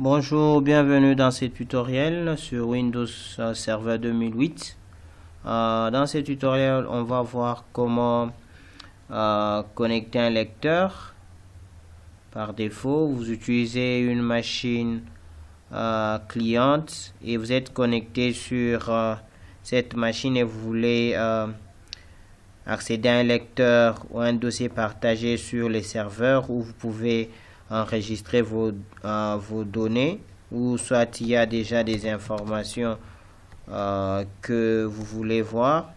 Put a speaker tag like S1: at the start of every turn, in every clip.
S1: Bonjour, bienvenue dans ce tutoriel sur Windows Server 2008. Dans ce tutoriel, on va voir comment connecter un lecteur. Par défaut, vous utilisez une machine cliente et vous êtes connecté sur cette machine et vous voulez accéder à un lecteur ou un dossier partagé sur les serveurs où vous pouvez enregistrer vos données, ou soit il y a déjà des informations que vous voulez voir,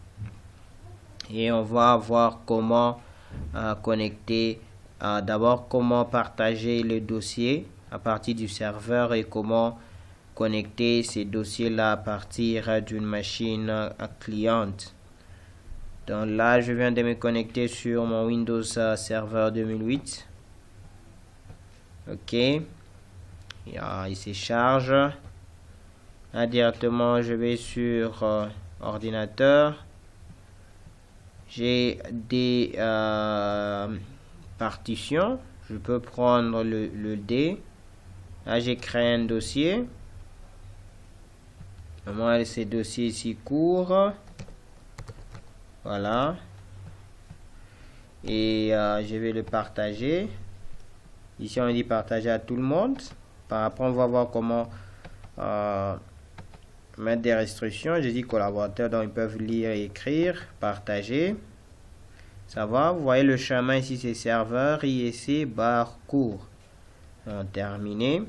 S1: et on va voir comment connecter, d'abord comment partager le dossier à partir du serveur et comment connecter ces dossiers là à partir d'une machine cliente. Donc là, je viens de me connecter sur mon Windows Server 2008. Ok, il se charge. Là, directement, je vais sur ordinateur. J'ai des partitions. Je peux prendre le D. Là, j'ai créé un dossier. Moi, ces dossiers ici courent. Voilà. Et je vais le partager. Ici, on dit partager à tout le monde. Après, on va voir comment mettre des restrictions. J'ai dit collaborateurs, donc ils peuvent lire et écrire, partager. Ça va. Vous voyez le chemin ici, c'est serveur, ISC, barre cours. Terminé.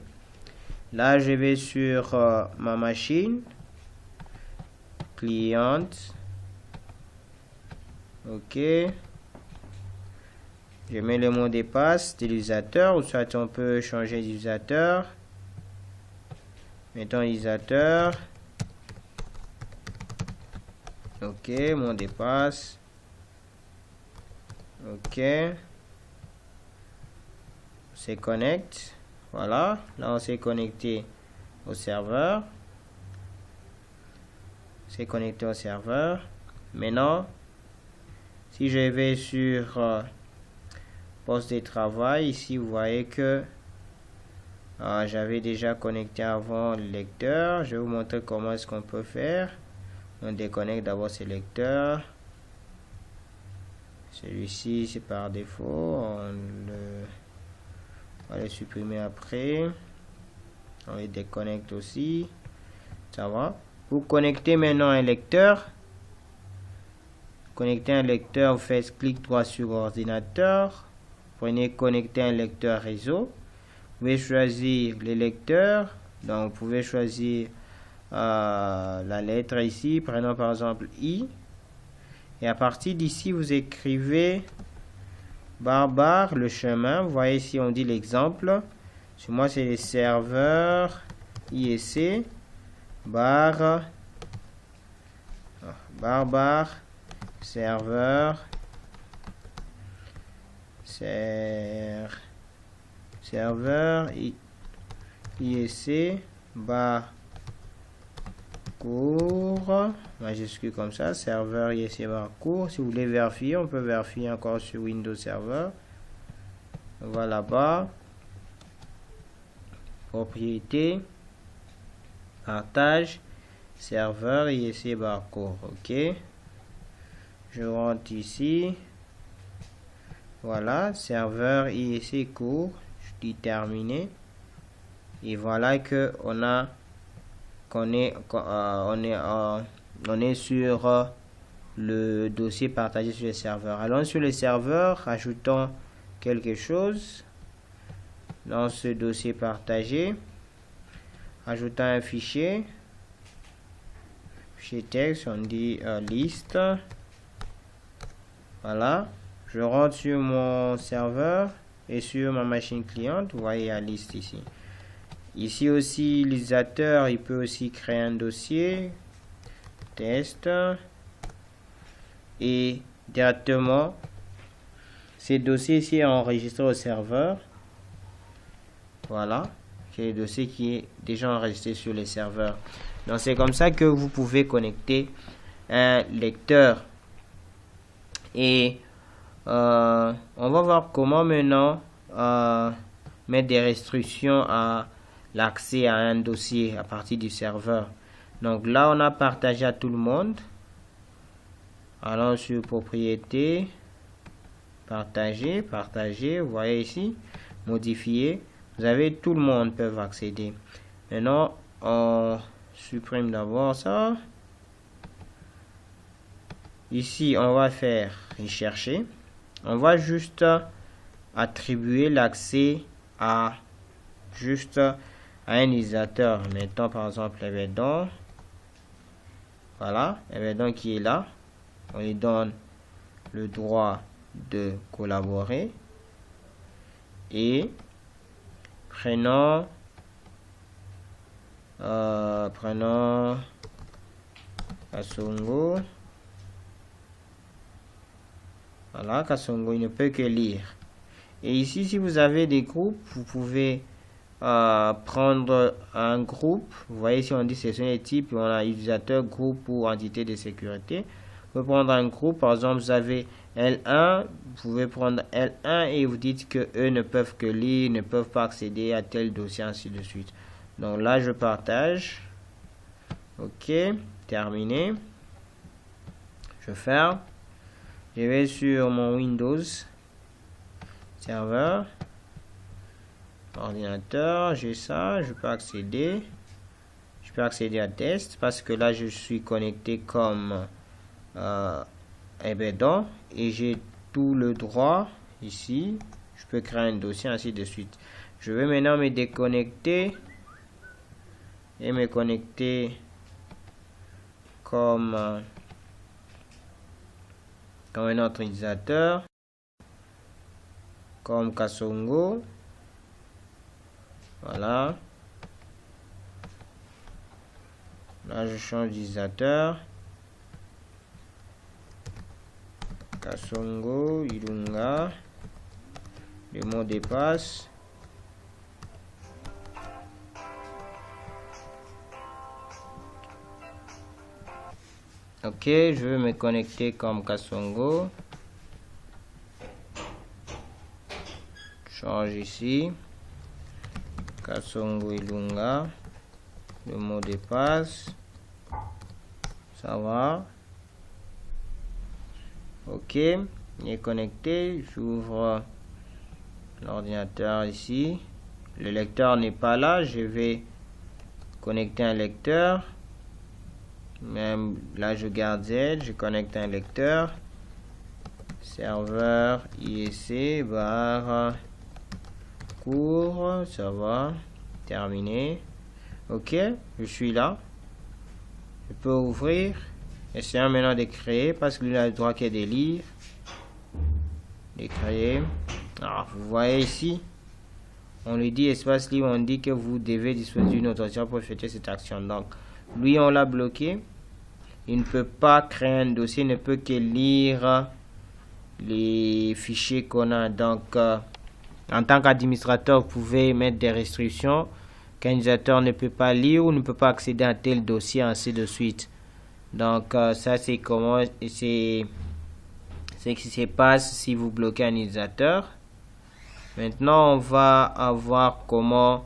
S1: Là, je vais sur ma machine. Cliente. Ok. Je mets le mot de passe d'utilisateur, ou soit on peut changer d'utilisateur. Mettons utilisateur. Ok, mot de passe. Ok. On se connecte. Voilà, là on s'est connecté au serveur. C'est connecté au serveur. Maintenant, si je vais sur poste de travail, ici vous voyez que j'avais déjà connecté avant le lecteur. Je vais vous montrer comment est-ce qu'on peut faire. On déconnecte d'abord ce lecteur. Celui-ci c'est par défaut, on va le supprimer après. On le déconnecte aussi. Ça va. Pour connecter maintenant un lecteur, connecter un lecteur, vous faites clic droit sur ordinateur. Prenez connecter un lecteur réseau. Vous pouvez choisir les lecteurs. Donc vous pouvez choisir la lettre ici. Prenons par exemple I. Et à partir d'ici, vous écrivez barre le chemin. Vous voyez ici, on dit l'exemple. Chez moi, c'est les serveurs ISC barre serveur serveur ISC barre cours majuscule comme ça, serveur ISC barre cours. Si vous voulez vérifier, on peut vérifier encore sur Windows Server. Voilà, bas propriété partage serveur ISC barre cours. Ok, je rentre ici. Voilà, serveur ISC cours. Je dis terminé. Et voilà que on est sur le dossier partagé sur le serveur. Allons sur le serveur, ajoutons quelque chose dans ce dossier partagé. Ajoutons un fichier texte, on dit liste. Voilà. Je rentre sur mon serveur et sur ma machine cliente. Vous voyez la liste ici. Ici aussi, l'utilisateur, il peut aussi créer un dossier. Test. Et directement, ces dossiers ici est enregistré au serveur. Voilà. C'est le dossier qui est déjà enregistré sur les serveurs. Donc, c'est comme ça que vous pouvez connecter un lecteur. Et on va voir comment maintenant mettre des restrictions à l'accès à un dossier à partir du serveur. Donc là, on a partagé à tout le monde. Allons sur propriété, partager, vous voyez ici, modifier. Vous avez tout le monde peut accéder. Maintenant, on supprime d'abord ça. Ici, on va faire rechercher. On va juste attribuer l'accès à un utilisateur. Mettons par exemple Evedon. Voilà, Evedon qui est là. On lui donne le droit de collaborer. Et prenons Kasongo. Voilà, Kasongo, il ne peut que lire. Et ici, si vous avez des groupes, vous pouvez prendre un groupe. Vous voyez, si on dit session et type, on a utilisateur, groupe ou entité de sécurité. Vous pouvez prendre un groupe, par exemple, vous avez L1, vous pouvez prendre L1 et vous dites que eux ne peuvent que lire, ne peuvent pas accéder à tel dossier, ainsi de suite. Donc là, je partage. OK, terminé. Je ferme. Je vais sur mon Windows serveur, ordinateur, j'ai ça, je peux accéder à test parce que là je suis connecté comme Evedon et j'ai tout le droit ici, je peux créer un dossier, ainsi de suite. Je vais maintenant me déconnecter et me connecter comme un autre utilisateur, comme Kasongo. Voilà. Là, je change d'utilisateur. Kasongo, Ilunga. Le mot de passe. Ok, je vais me connecter comme Kasongo. Change ici. Kasongo Ilunga. Le mot de passe. Ça va. Ok, il est connecté. J'ouvre l'ordinateur ici. Le lecteur n'est pas là. Je vais connecter un lecteur. Même là, je garde Z, je connecte un lecteur. Serveur IEC barre cours, ça va. Terminé. Ok, je suis là. Je peux ouvrir. Essayons maintenant de créer parce que lui a le droit qu'il y ait des lire. De créer. Alors, vous voyez ici, on lui dit espace libre, on dit que vous devez disposer d'une autorisation pour effectuer cette action. Donc, lui, on l'a bloqué. Il ne peut pas créer un dossier, il ne peut que lire les fichiers qu'on a. Donc, en tant qu'administrateur, vous pouvez mettre des restrictions qu'un utilisateur ne peut pas lire ou ne peut pas accéder à tel dossier, ainsi de suite. Donc, ça, c'est comment, c'est ce qui se passe si vous bloquez un utilisateur. Maintenant, on va voir comment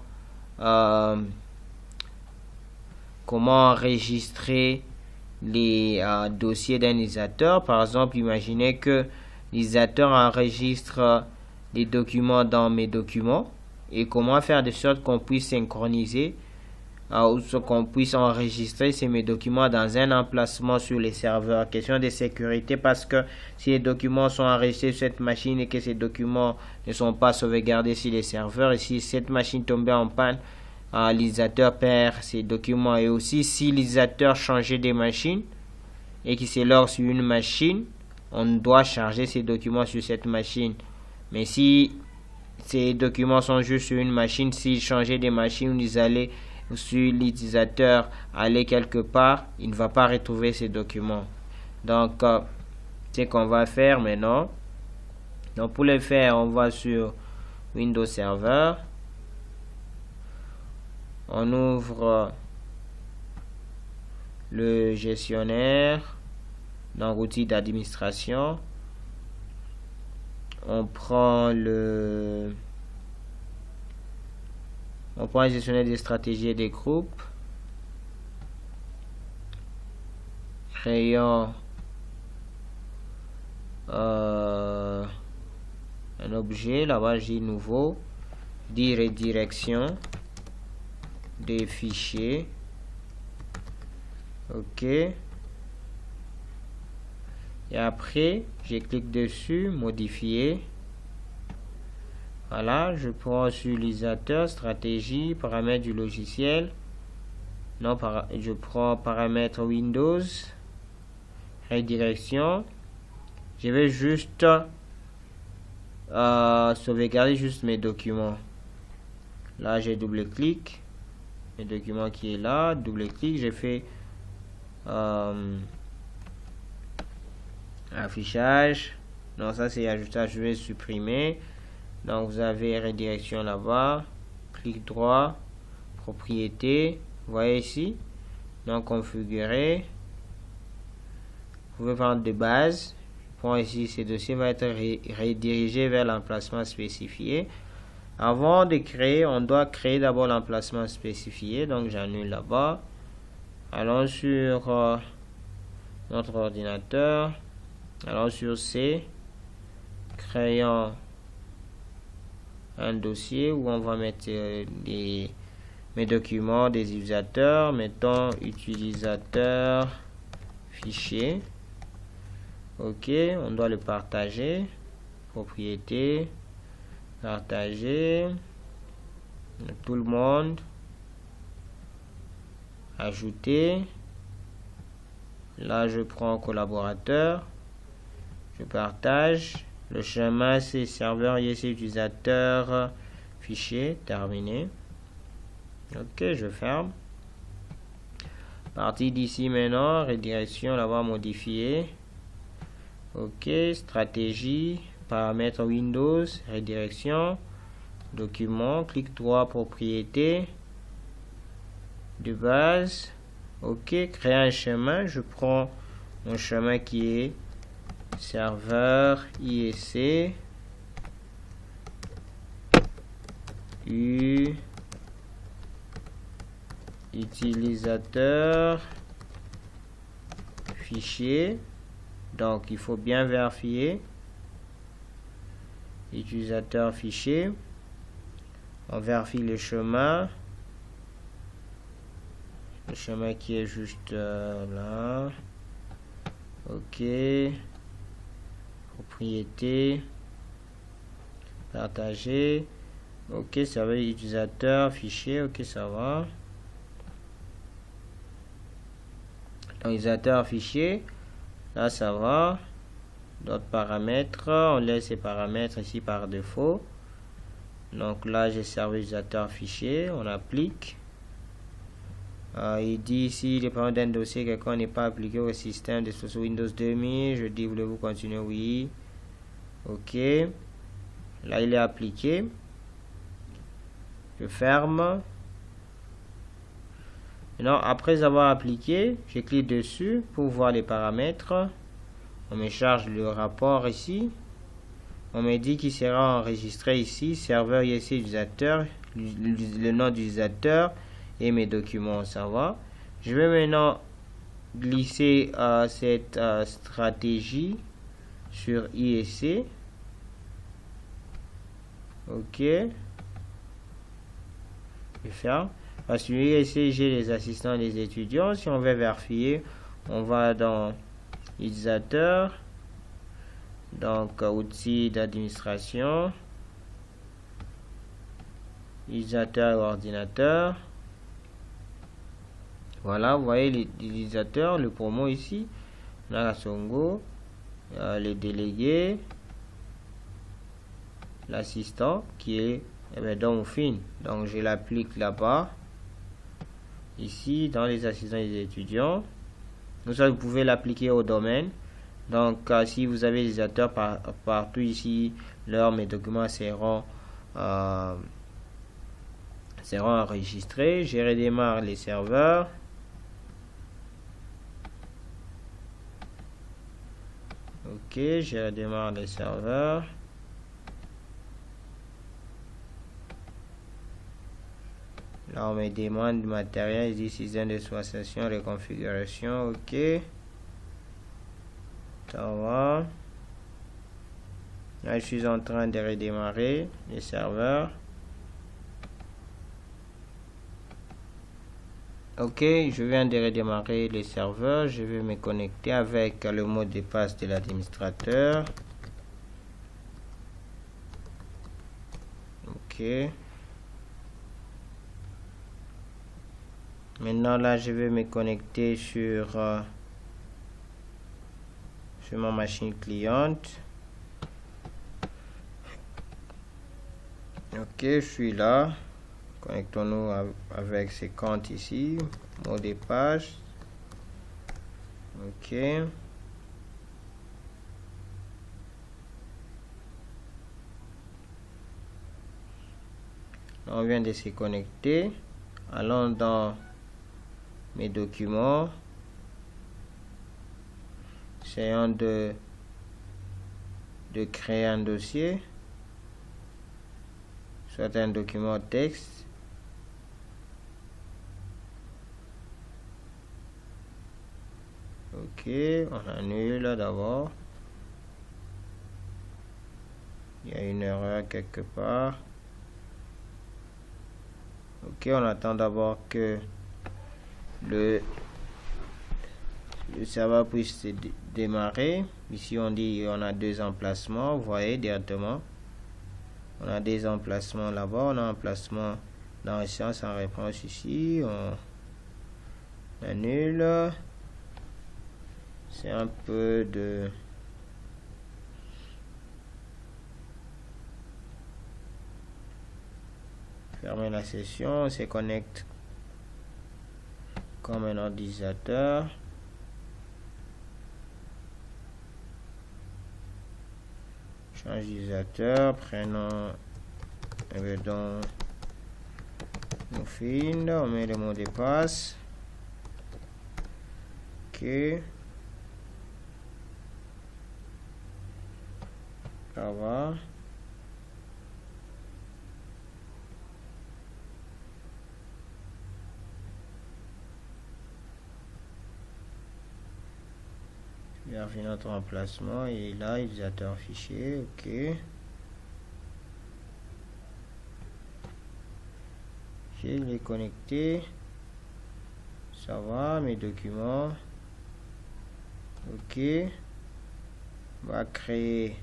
S1: enregistrer les dossiers d'un utilisateur. Par exemple, imaginez que l'utilisateur enregistre les documents dans mes documents et comment faire de sorte qu'on puisse synchroniser ou qu'on puisse enregistrer mes documents dans un emplacement sur les serveurs. Question de sécurité, parce que si les documents sont enregistrés sur cette machine et que ces documents ne sont pas sauvegardés sur les serveurs, et si cette machine tombait en panne, l'utilisateur perd ses documents. Et aussi, si l'utilisateur changeait de machine et qu'il se log sur une machine, on doit charger ces documents sur cette machine. Mais si ces documents sont juste sur une machine, s'il changeait de machine, vous allez sur l'utilisateur aller quelque part, il ne va pas retrouver ces documents. Donc, ce qu'on va faire maintenant. Donc, pour le faire, on va sur Windows Server. On ouvre le gestionnaire, donc outil d'administration. On prend On prend un gestionnaire des stratégies et des groupes. Créons un objet. Là-bas, j'ai nouveau. Dit redirection des fichiers. OK. Et après, je clique dessus, modifier. Voilà, je prends sur l'utilisateur, stratégie, paramètres du logiciel. Non, je prends paramètres Windows, redirection. Je vais juste sauvegarder juste mes documents. Là, j'ai double-clic. Mes documents qui est là, double-clic, j'ai fait affichage. Non, ça c'est ajoutage, je vais supprimer. Donc vous avez redirection là-bas, clic droit, propriété, vous voyez ici, donc configurer. Vous pouvez prendre de base. Je prends ici, ce dossier va être redirigé vers l'emplacement spécifié. Avant de créer, on doit créer d'abord l'emplacement spécifié, donc j'annule là-bas. Allons sur notre ordinateur, allons sur C, créons un dossier où on va mettre mes documents des utilisateurs. Mettons utilisateur fichier. OK, on doit le partager. Propriété, partager, tout le monde, ajouter. Là, je prends collaborateur, je partage. Le chemin, c'est serveur ISC utilisateur fichier, terminé. OK, je ferme. Partie d'ici maintenant, redirection, là-bas modifier. OK, stratégie, paramètres Windows, redirection, document, clic droit, propriété, de base. OK, créer un chemin. Je prends mon chemin qui est serveur ISC utilisateur fichier. Donc il faut bien vérifier utilisateur fichier. On vérifie le chemin qui est juste là. OK, propriété, partager. OK, ça va, utilisateur fichier. OK, ça va. Donc, utilisateur fichier, là ça va. D'autres paramètres, on laisse ces paramètres ici par défaut. Donc là j'ai servi utilisateur fichier, on applique. Il dit ici les paramètres d'un dossier quelqu'un n'est pas appliqué au système de sous Windows 2000. Je dis voulez-vous continuer? Oui. OK, là il est appliqué. Je ferme. Maintenant, après avoir appliqué, je clique dessus pour voir les paramètres. On me charge le rapport ici. On me dit qu'il sera enregistré ici, serveur ISC utilisateur, le nom d'utilisateur et mes documents, ça va. Je vais maintenant glisser cette stratégie sur ISC. OK. Je ferme. Parce que ISC, j'ai les assistants des étudiants. Si on veut vérifier, on va dans utilisateur, donc outils d'administration, utilisateur ordinateur. Voilà, vous voyez l'utilisateur, le promo ici. On a la Songo, les délégués, l'assistant qui est dans mon fin. Donc je l'applique là-bas, ici dans les assistants des étudiants. Ça, vous pouvez l'appliquer au domaine. Donc si vous avez des utilisateurs partout ici, mes documents seront enregistrés. Je redémarre les serveurs. OK, je redémarre les serveurs. Là, on me demande du matériel, je dis système d'exploitation, les configurations, ok. Ça va. Là, je suis en train de redémarrer les serveurs. Ok, je viens de redémarrer les serveurs. Je vais me connecter avec le mot de passe de l'administrateur. Ok. Maintenant, là, je vais me connecter sur ma machine cliente. Ok, je suis là. Connectons-nous avec ces comptes ici. Mot de passe. Ok. On vient de se connecter. Allons dans mes documents. Essayons de créer un dossier. Soit un document texte. Ok, on annule d'abord. Il y a une erreur quelque part. Ok, on attend d'abord que le serveur puisse se démarrer. Ici, on dit on a deux emplacements. Vous voyez directement. On a des emplacements là-bas. On a un emplacement dans échange en réponse ici. On annule. C'est un peu de... Fermer la session. On se connecte comme un ordinateur. Change d'utilisateur. Prenons donc nos fils. On met le mot de passe. Ok. Ça va. Vérifier notre emplacement et là, utilisateur fichier, ok. Je l'ai connecté. Ça va, mes documents. Ok. On va créer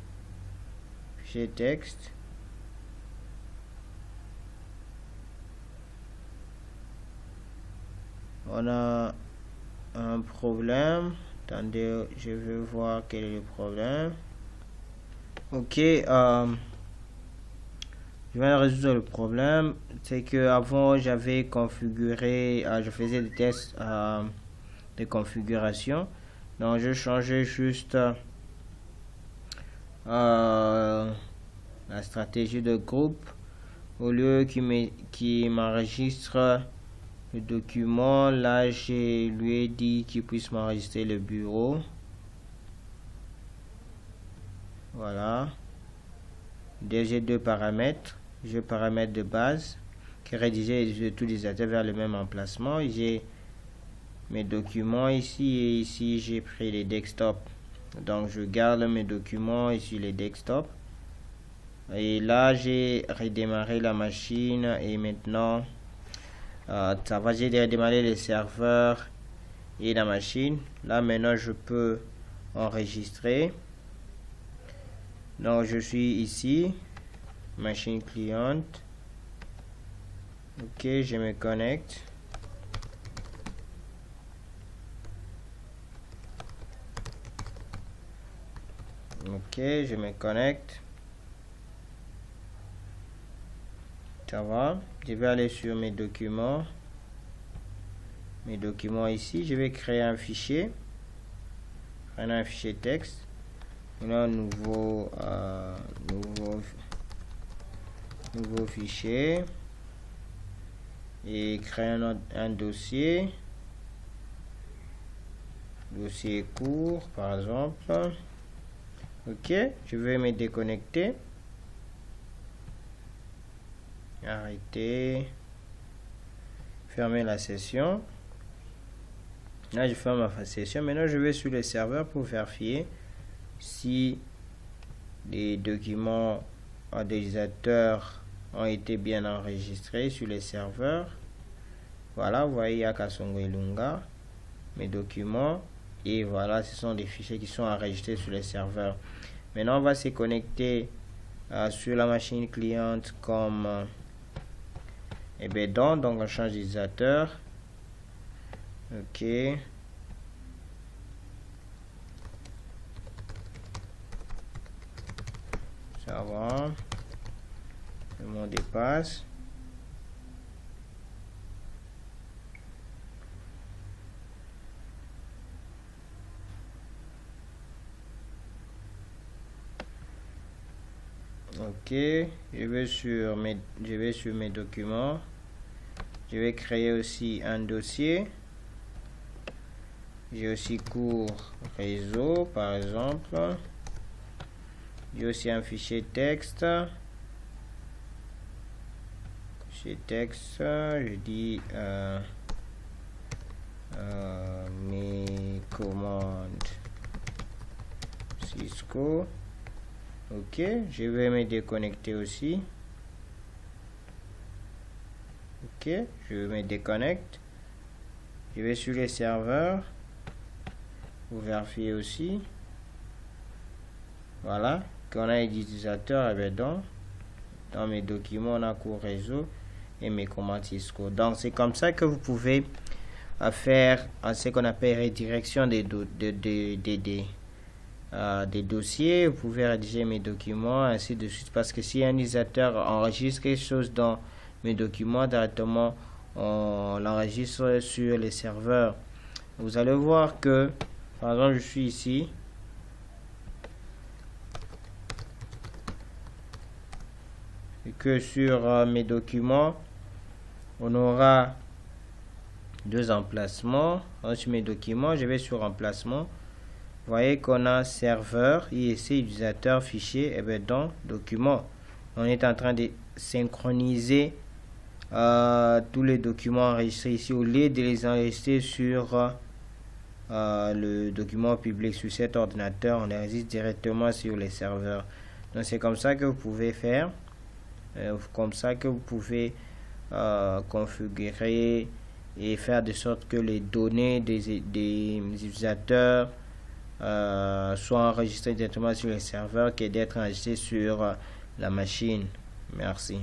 S1: fichier texte. On a un problème. Attendez, je vais voir quel est le problème. Ok, je viens de résoudre le problème. C'est que avant j'avais configuré, je faisais des tests de configuration. Donc je changeais juste la stratégie de groupe. Au lieu qu'il m'enregistre le document, là je lui ai dit qu'il puisse m'enregistrer le bureau. Voilà. J'ai deux paramètres. J'ai paramètre de base qui rédigeait tous les utilisateur vers le même emplacement. J'ai mes documents ici et ici j'ai pris les desktops. Donc je garde mes documents ici les desktops. Et là j'ai redémarré la machine et maintenant ça va, j'ai redémarré les serveurs et la machine. Là maintenant je peux enregistrer. Donc je suis ici, machine cliente. Ok, je me connecte. Ok, je me connecte. Ça va. Je vais aller sur mes documents. Mes documents ici. Je vais créer un fichier. Prendre un fichier texte. Un nouveau fichier. Et créer un dossier. Dossier court, par exemple. Ok, je vais me déconnecter. Arrêter. fermer la session. Là, je ferme ma session. Maintenant, je vais sur le serveur pour vérifier si les documents des utilisateurs ont été bien enregistrés sur les serveurs. Voilà, vous voyez, il y a Kasongo Ilunga, mes documents, et voilà, ce sont des fichiers qui sont enregistrés sur les serveurs. Maintenant, on va se connecter sur la machine cliente comme Ebedon, donc on change d'utilisateur. Ok. Ça va. Le mot de passe. Ok, je vais sur mes documents. Je vais créer aussi un dossier. J'ai aussi cours réseau par exemple. J'ai aussi un fichier texte. Fichier texte, je dis mes commandes Cisco. Ok, je vais me déconnecter aussi. Ok, je me déconnecte. Je vais sur les serveurs. Vous vérifiez aussi. Voilà, qu'on a des utilisateurs, et bien dans mes documents, on a cours réseau et mes commandes Cisco. Donc, c'est comme ça que vous pouvez faire ce qu'on appelle redirection des dossiers. Vous pouvez rédiger mes documents, ainsi de suite. Parce que si un utilisateur enregistre quelque chose dans mes documents, directement, on l'enregistre sur les serveurs. Vous allez voir que, par exemple, je suis ici. Et que sur mes documents, on aura deux emplacements. Sur mes documents, je vais sur emplacement. Vous voyez qu'on a serveur, ISC, utilisateur, fichier, et bien donc document. On est en train de synchroniser tous les documents enregistrés ici. Au lieu de les enregistrer sur le document public sur cet ordinateur, on les enregistre directement sur les serveurs. Donc c'est comme ça que vous pouvez faire. Comme ça que vous pouvez configurer et faire de sorte que les données des utilisateurs soient enregistrées directement sur les serveurs que d'être enregistrées sur la machine. Merci.